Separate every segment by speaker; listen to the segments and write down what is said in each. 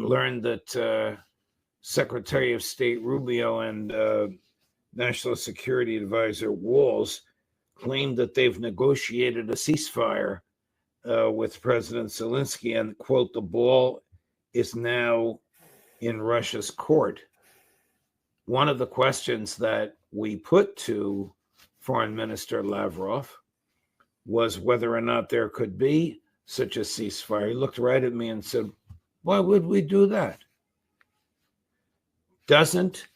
Speaker 1: learned that Secretary of State Rubio and National Security Advisor Walls claimed that they've negotiated a ceasefire with President Zelensky, and, quote, the ball is now in Russia's court. One of the questions that we put to Foreign Minister Lavrov was whether or not there could be such a ceasefire. He looked right at me and said, why would we do that? Doesn't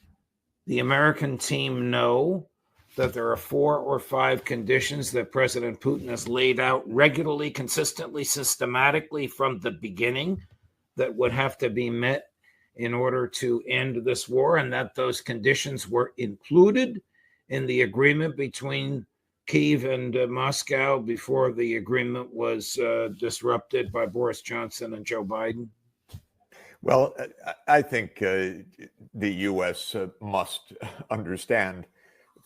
Speaker 1: the American team know that there are 4 or 5 conditions that President Putin has laid out regularly, consistently, systematically from the beginning that would have to be met in order to end this war, and that those conditions were included in the agreement between Kyiv and Moscow before the agreement was disrupted by Boris Johnson and Joe Biden?
Speaker 2: Well, I think the U.S. must understand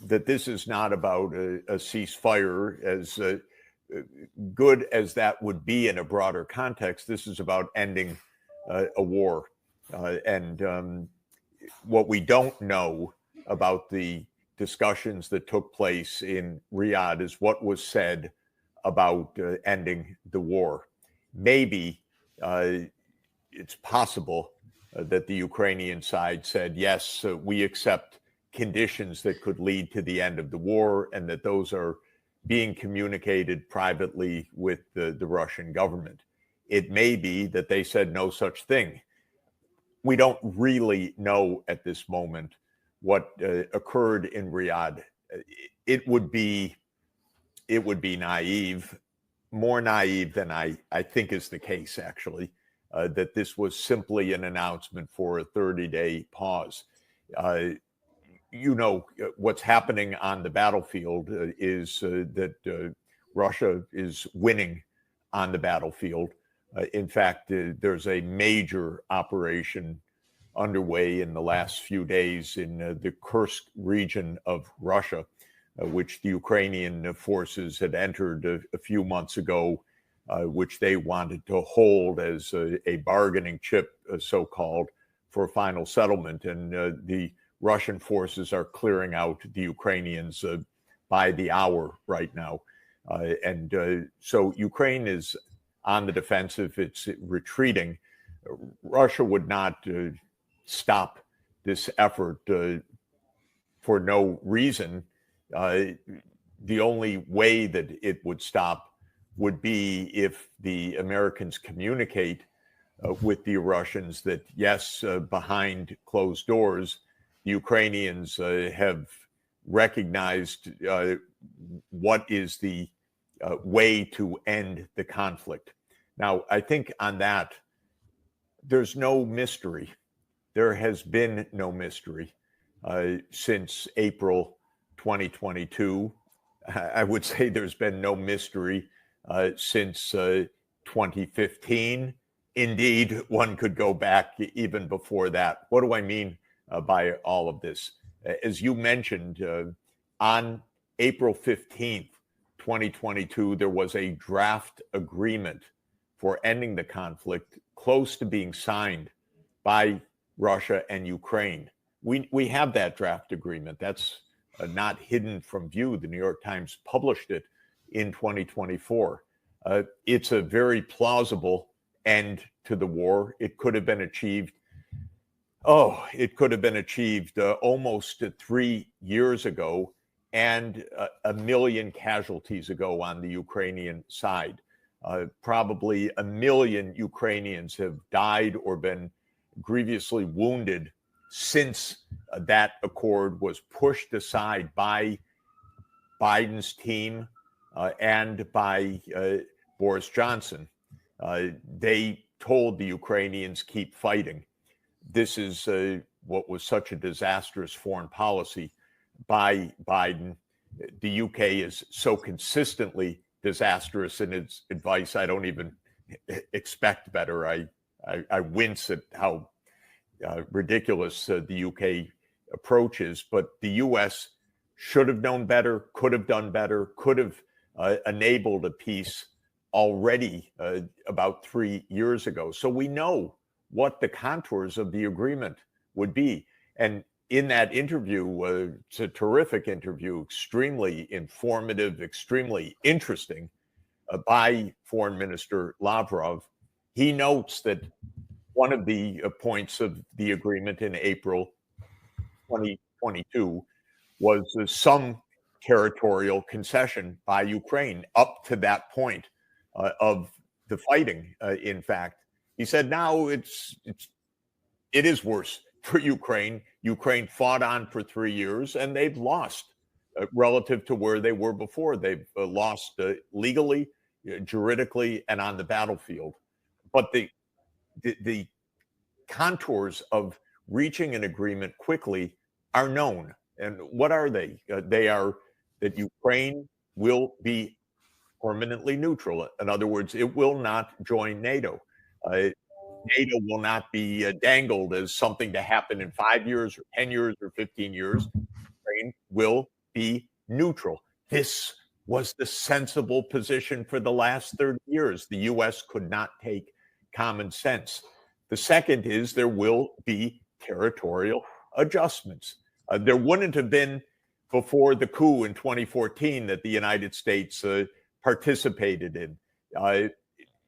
Speaker 2: that this is not about a ceasefire, as good as that would be in a broader context. This is about ending a war. And what we don't know about the discussions that took place in Riyadh is what was said about ending the war. Maybe it's possible that the Ukrainian side said, yes, we accept conditions that could lead to the end of the war, and that those are being communicated privately with the Russian government. It may be that they said no such thing. We don't really know at this moment what occurred in Riyadh. It would be naive, more naive than I think is the case, actually, that this was simply an announcement for a 30-day pause. What's happening on the battlefield is that Russia is winning on the battlefield. In fact, there's a major operation underway in the last few days in the Kursk region of Russia, which the Ukrainian forces had entered a few months ago, which they wanted to hold as a bargaining chip, so-called, for final settlement. And the Russian forces are clearing out the Ukrainians by the hour right now. So Ukraine is on the defensive, it's retreating. Russia would not stop this effort for no reason. The only way that it would stop would be if the Americans communicate with the Russians that, yes, behind closed doors, the Ukrainians have recognized what is the way to end the conflict. Now, I think on that, there's no mystery. There has been no mystery since April 2022. I would say there's been no mystery since 2015. Indeed, one could go back even before that. What do I mean by all of this? As you mentioned, on April 15th, 2022, there was a draft agreement for ending the conflict close to being signed by Russia and Ukraine. We have that draft agreement. That's not hidden from view. The New York Times published it in 2024. It's a very plausible end to the war. It could have been achieved. Almost 3 years ago, and 1 million casualties ago on the Ukrainian side. Probably 1 million Ukrainians have died or been grievously wounded since that accord was pushed aside by Biden's team and by Boris Johnson. They told the Ukrainians, keep fighting. This is what was such a disastrous foreign policy by Biden. The UK is so consistently disastrous in its advice, I don't even expect better. I wince at how ridiculous the UK approach is. But the US should have known better, could have done better, could have enabled a peace already about 3 years ago. So we know what the contours of the agreement would be. And in that interview, it's a terrific interview, extremely informative, extremely interesting, by Foreign Minister Lavrov. He notes that one of the points of the agreement in April 2022 was some territorial concession by Ukraine up to that point of the fighting. In fact, he said now it is worse for Ukraine. Ukraine fought on for 3 years and they've lost relative to where they were before. They've lost legally, juridically, and on the battlefield. But the contours of reaching an agreement quickly are known. And what are they? They are that Ukraine will be permanently neutral. In other words, it will not join NATO. NATO will not be dangled as something to happen in 5 years or 10 years or 15 years. Ukraine will be neutral. This was the sensible position for the last 30 years. The U.S. could not take common sense. The second is there will be territorial adjustments. There wouldn't have been before the coup in 2014 that the United States participated in.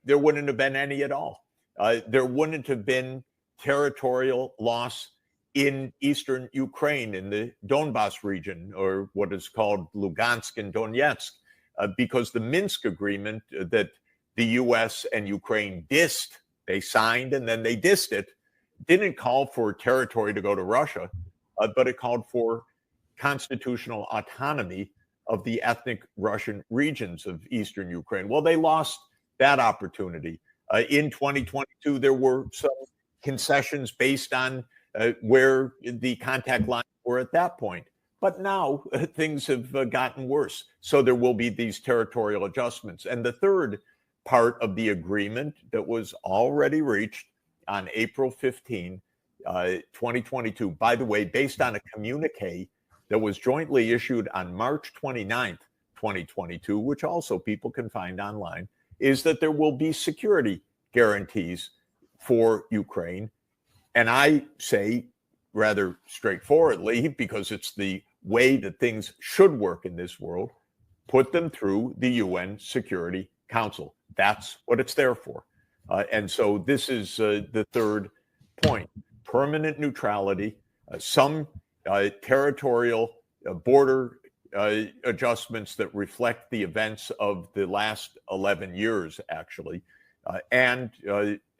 Speaker 2: There wouldn't have been any at all. There wouldn't have been territorial loss in eastern Ukraine, in the Donbas region, or what is called Lugansk and Donetsk, because the Minsk agreement that the U.S. and Ukraine dissed, they signed and then they dissed it, didn't call for territory to go to Russia, but it called for constitutional autonomy of the ethnic Russian regions of eastern Ukraine. Well, they lost that opportunity. In 2022, there were some concessions based on where the contact lines were at that point. But now things have gotten worse. So there will be these territorial adjustments. And the third part of the agreement that was already reached on April 15, 2022, by the way, based on a communique that was jointly issued on March 29th, 2022, which also people can find online, is that there will be security guarantees for Ukraine. And I say rather straightforwardly, because it's the way that things should work in this world, put them through the UN Security Council. That's what it's there for. And so this is the third point. Permanent neutrality, some territorial border adjustments that reflect the events of the last 11 years, actually, and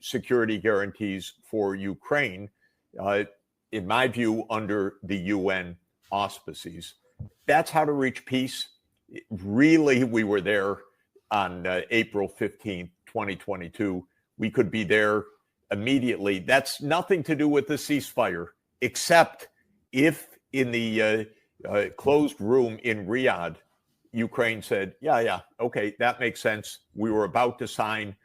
Speaker 2: security guarantees for Ukraine, in my view, under the UN auspices. That's how to reach peace. Really, we were there on April 15th, 2022. We could be there immediately. That's nothing to do with the ceasefire, except if in the closed room in Riyadh, Ukraine said, yeah, okay, that makes sense. We were about to sign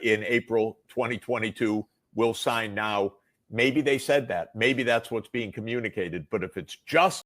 Speaker 2: in April 2022. We'll sign now. Maybe they said that. Maybe that's what's being communicated. But if it's just